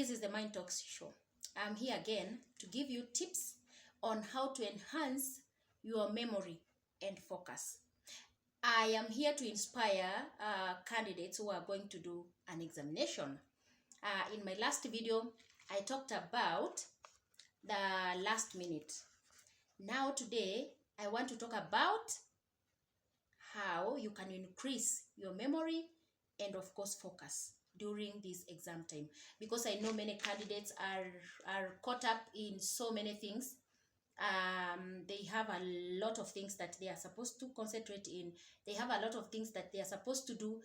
This is the Mind Talks show. I'm here again to give you tips on how to enhance your memory and focus. I am here to inspire candidates who are going to do an examination. In my last video, I talked about the last minute. Now today, I want to talk about how you can increase your memory and of course focus during this exam time, because I know many candidates are caught up in so many things. They have a lot of things that they are supposed to concentrate in. They have a lot of things that they are supposed to do,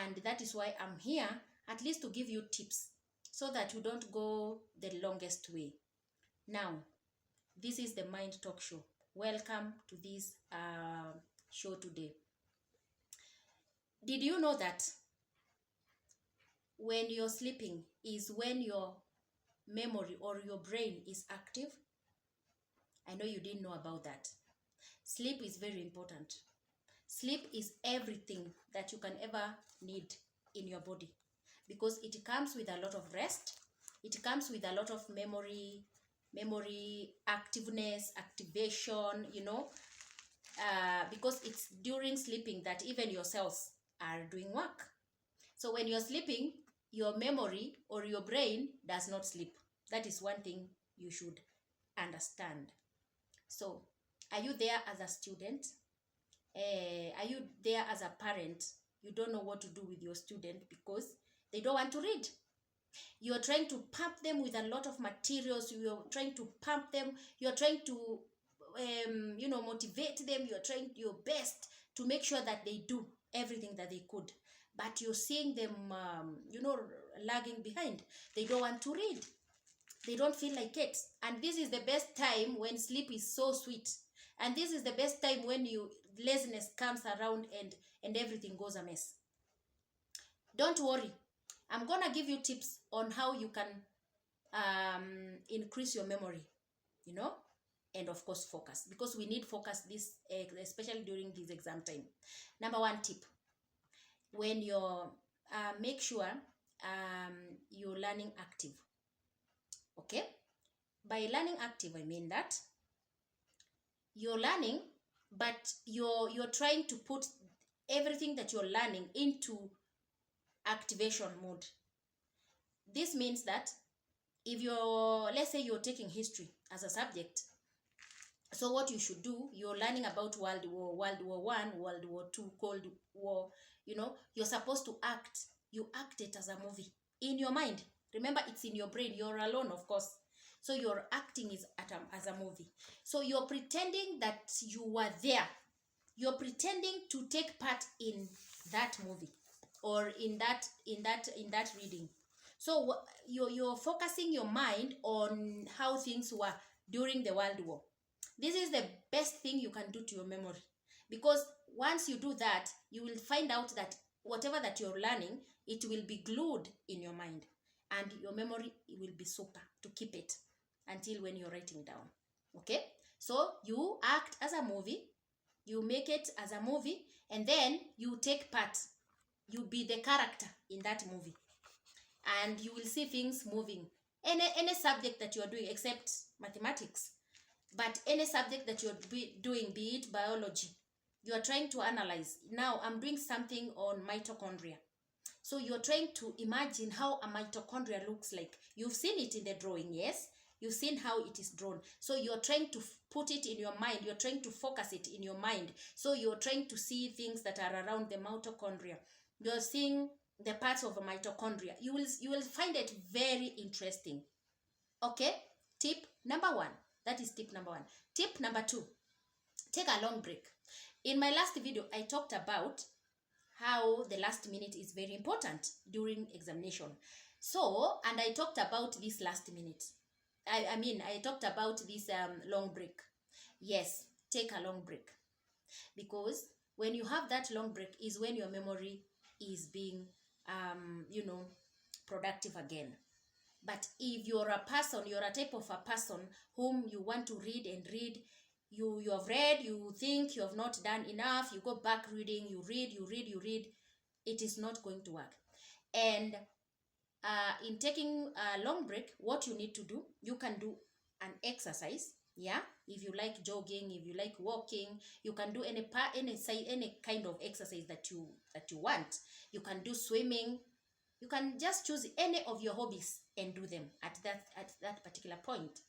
and that is why I'm here, at least to give you tips so that you don't go the longest way. Now, this is the Mind Talk show. Welcome to this show today. Did you know that when you're sleeping is when your memory or your brain is active? I know you didn't know about that. Sleep is very important. Sleep is everything that you can ever need in your body, because it comes with a lot of rest. It comes with a lot of memory activeness, activation, because it's during sleeping that even your cells are doing work. So when you're sleeping, your memory or your brain does not sleep. That is one thing you should understand. So, are you there as a student? Are you there as a parent? You don't know what to do with your student because they don't want to read. You're trying to pump them with a lot of materials. You're trying to pump them. You're trying to, motivate them. You're trying your best to make sure that they do everything that they could. But you're seeing them, lagging behind. They don't want to read. They don't feel like it. And this is the best time when sleep is so sweet. And this is the best time when laziness comes around and everything goes a mess. Don't worry. I'm going to give you tips on how you can increase your memory, and of course focus, because we need focus this, especially during this exam time. Number one tip, when you're, make sure you're learning active. Okay? By learning active, I mean that you're learning, but you're trying to put everything that you're learning into activation mode. This means that if let's say you're taking history as a subject, so what you should do, you're learning about World War I, World War II, Cold War, you're supposed to act. You act it as a movie in your mind. Remember, it's in your brain. You're alone, of course. So your acting is as a movie. So you're pretending that you were there. You're pretending to take part in that movie or in that reading. So you're focusing your mind on how things were during the World War. This is the best thing you can do to your memory, because once you do that, you will find out that whatever that you're learning, it will be glued in your mind, and your memory will be super to keep it until when you're writing down. Okay? So you act as a movie, you make it as a movie, and then you take part. You be the character in that movie, and you will see things moving. Any subject that you're doing, except mathematics, but any subject that you're doing, be it biology, you are trying to analyze. Now I'm doing something on mitochondria. So you're trying to imagine how a mitochondria looks like. You've seen it in the drawing, yes? You've seen how it is drawn. So you're trying to put it in your mind. You're trying to focus it in your mind. So you're trying to see things that are around the mitochondria. You're seeing the parts of a mitochondria. You will find it very interesting. Okay? Tip number one. That is tip number one. Tip number two, take a long break. In my last video, I talked about how the last minute is very important during examination. So, and I talked about this last minute. I talked about this long break. Yes, take a long break. Because when you have that long break is when your memory is being, productive again. But if you're a person, you're a type of a person whom you want to read and read, you have read, you think you have not done enough, you go back reading, you read, it is not going to work. And in taking a long break, what you need to do, you can do an exercise. Yeah, if you like jogging, if you like walking, you can do any kind of exercise that you want. You can do swimming. You can just choose any of your hobbies and do them at that particular point.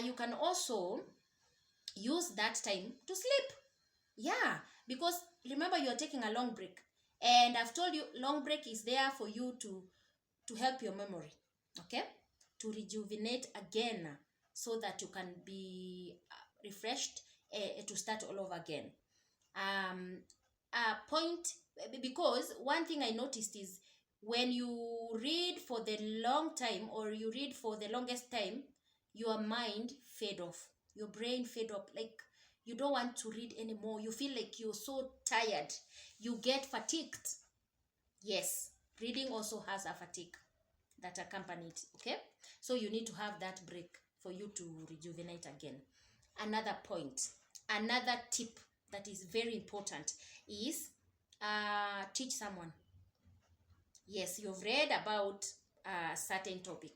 You can also use that time to sleep. Yeah, because remember, you're taking a long break, and I've told you long break is there for you to help your memory, okay, to rejuvenate again, so that you can be refreshed, to start all over again. Point, because one thing I noticed is when you read for the long time, or you read for the longest time, your mind fade off, your brain fade up, like you don't want to read anymore. You feel like you're so tired, you get fatigued. Yes, reading also has a fatigue that accompany it, okay? So you need to have that break for you to rejuvenate again. Another point, another tip that is very important is teach someone. Yes, you've read about a certain topic.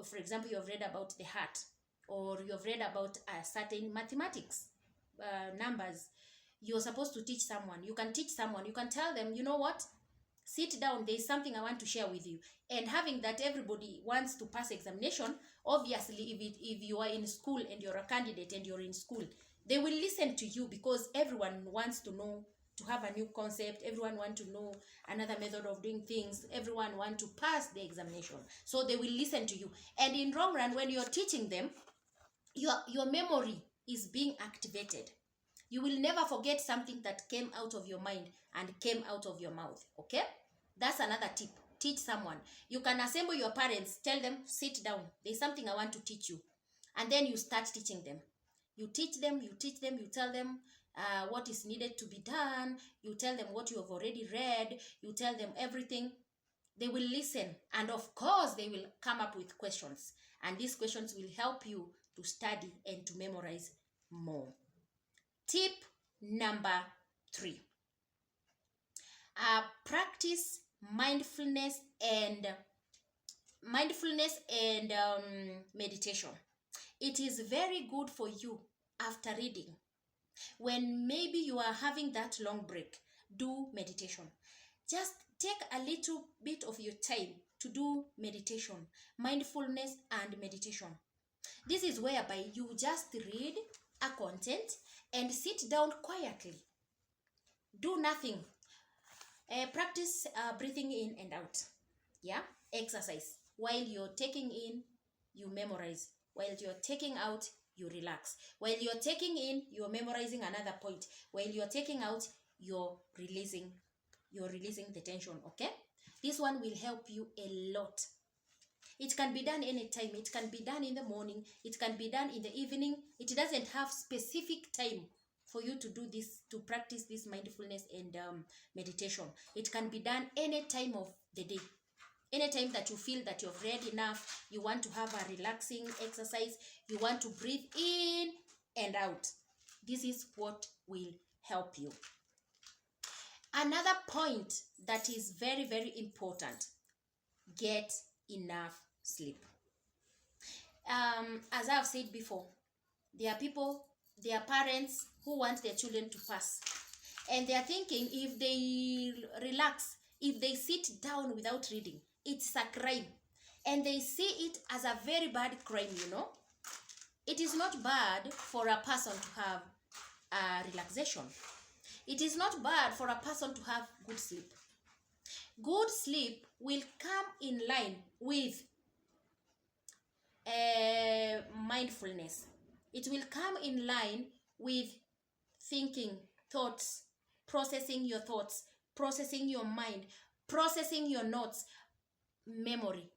For example, you've read about the heart, or you've read about a certain mathematics, numbers. You're supposed to teach someone. You can teach someone. You can tell them, you know what? Sit down, there's something I want to share with you. And having that everybody wants to pass examination, obviously, if you are in school and you're a candidate and you're in school, they will listen to you, because everyone wants to know, to have a new concept. Everyone wants to know another method of doing things. Everyone wants to pass the examination, so they will listen to you. And in long run, when you're teaching them, your memory is being activated. You will never forget something that came out of your mind and came out of your mouth, okay? That's another tip. Teach someone. You can assemble your parents, tell them, sit down, there's something I want to teach you. And then you start teaching them. You teach them, you tell them what is needed to be done. You tell them what you have already read. You tell them everything. They will listen. And of course, they will come up with questions. And these questions will help you to study and to memorize more. Tip number 3. Practice mindfulness and meditation. It is very good for you after reading. When maybe you are having that long break, do meditation. Just take a little bit of your time to do meditation, mindfulness and meditation. This is whereby you just read a content and sit down quietly. Do nothing. Practice breathing in and out. Yeah, exercise. While you're taking in, you memorize. While you're taking out, you relax. While you're taking in, you're memorizing another point. While you're taking out, you're releasing the tension, okay? This one will help you a lot. It can be done anytime. It can be done in the morning. It can be done in the evening. It doesn't have specific time for you to do this, to practice this mindfulness and meditation. It can be done any time of the day. Anytime that you feel that you've read enough, you want to have a relaxing exercise, you want to breathe in and out. This is what will help you. Another point that is very, very important: get enough sleep. As I've said before, there are parents who want their children to pass, and they are thinking if they relax, if they sit down without reading, it's a crime, and they see it as a very bad crime. It is not bad for a person to have a relaxation. It is not bad for a person to have good sleep. Good sleep will come in line with mindfulness. It will come in line with thinking, thoughts, processing your thoughts, processing your mind, processing your notes, memory.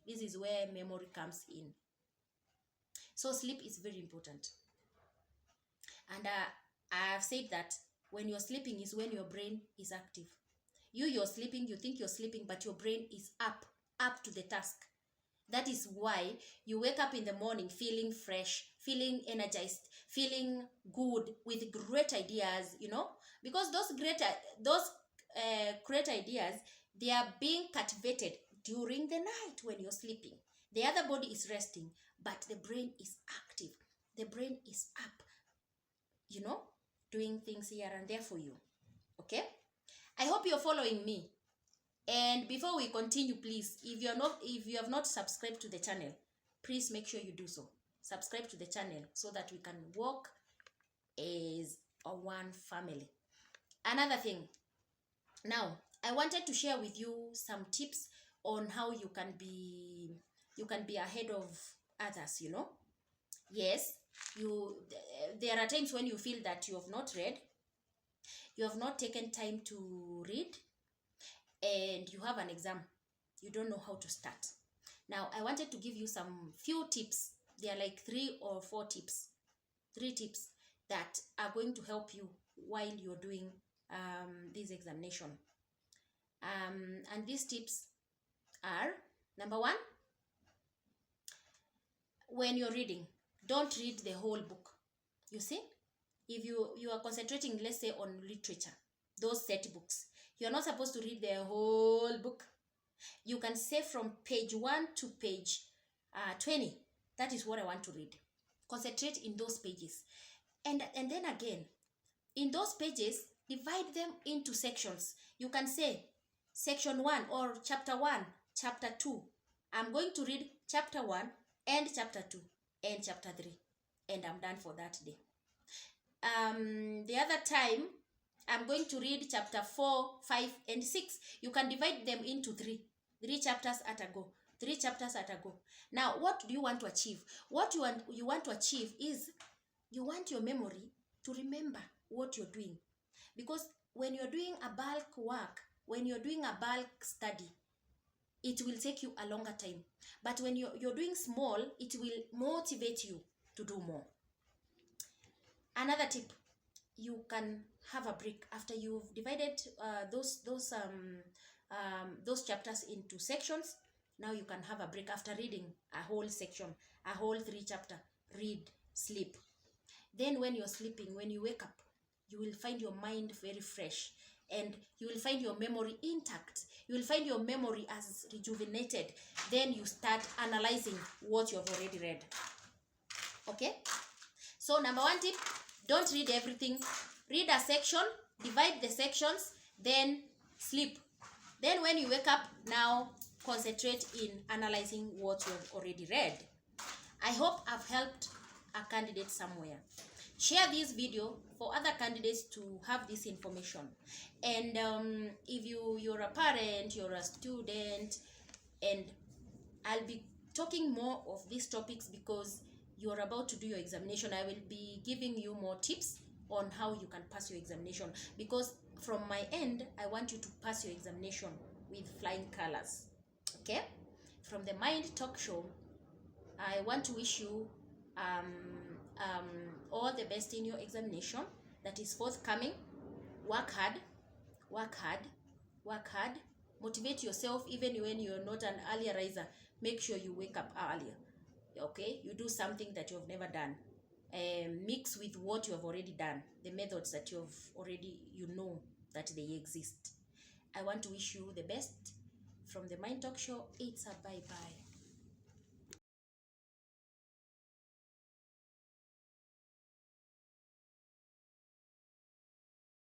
This is where memory comes in. So sleep is very important. And I have said that when you're sleeping is when your brain is active. You're sleeping, you think you're sleeping, but your brain is up to the task. That is why you wake up in the morning feeling fresh, feeling energized, feeling good, with great ideas, because those great ideas, They are being captivated during the night when you're sleeping. The other body is resting, but the brain is active. The brain is up, you know, doing things here and there for you. Okay? I hope you're following me. And before we continue, please, if you have not subscribed to the channel, please make sure you do so. Subscribe to the channel so that we can work as a one family. Another thing, now I wanted to share with you some tips on how you can be ahead of others, you know. Yes, there are times when you feel that you have not read, you have not taken time to read, and you have an exam, you don't know how to start. Now I wanted to give you some few tips. They are like 3 or 4 tips, 3 tips that are going to help you while you're doing this examination. And these tips are, number 1, when you're reading, don't read the whole book. You see, if you are concentrating, let's say, on literature, those set books, you're not supposed to read the whole book. You can say from page 1 to page 20, that is what I want to read. Concentrate in those pages. And then again, in those pages, divide them into sections. You can say section 1 or chapter 1, chapter 2. I'm going to read chapter 1 and chapter 2 and chapter 3. And I'm done for that day. The other time, I'm going to read chapter 4, 5, and 6. You can divide them into 3 chapters at a go. 3 chapters at a go. Now, what do you want to achieve? What you want to achieve is, you want your memory to remember what you're doing. Because when you're doing a bulk work, when you're doing a bulk study, it will take you a longer time. But when you're doing small, it will motivate you to do more. Another tip, you can have a break after you've divided those chapters into sections. Now you can have a break after reading a whole section, a whole 3 chapter. Read, sleep. Then when you're sleeping, when you wake up, you will find your mind very fresh, and you will find your memory intact. You will find your memory as rejuvenated. Then you start analyzing what you have already read. Okay? So number 1 tip, don't read everything. Read a section, divide the sections, then sleep. Then when you wake up, now concentrate in analyzing what you have already read. I hope I've helped a candidate somewhere. Share this video for other candidates to have this information. And if you're a parent, you're a student, and I'll be talking more of these topics because you're about to do your examination. I will be giving you more tips on how you can pass your examination, because from my end, I want you to pass your examination with flying colors. Okay? From the Mind Talk Show, I want to wish you all the best in your examination that is forthcoming. Work hard, work hard, work hard. Motivate yourself even when you're not an early riser. Make sure you wake up earlier. Okay? You do something that you have never done. Mix with what you have already done, the methods that you have already, you know that they exist. I want to wish you the best. From the Mind Talk Show, it's a bye-bye.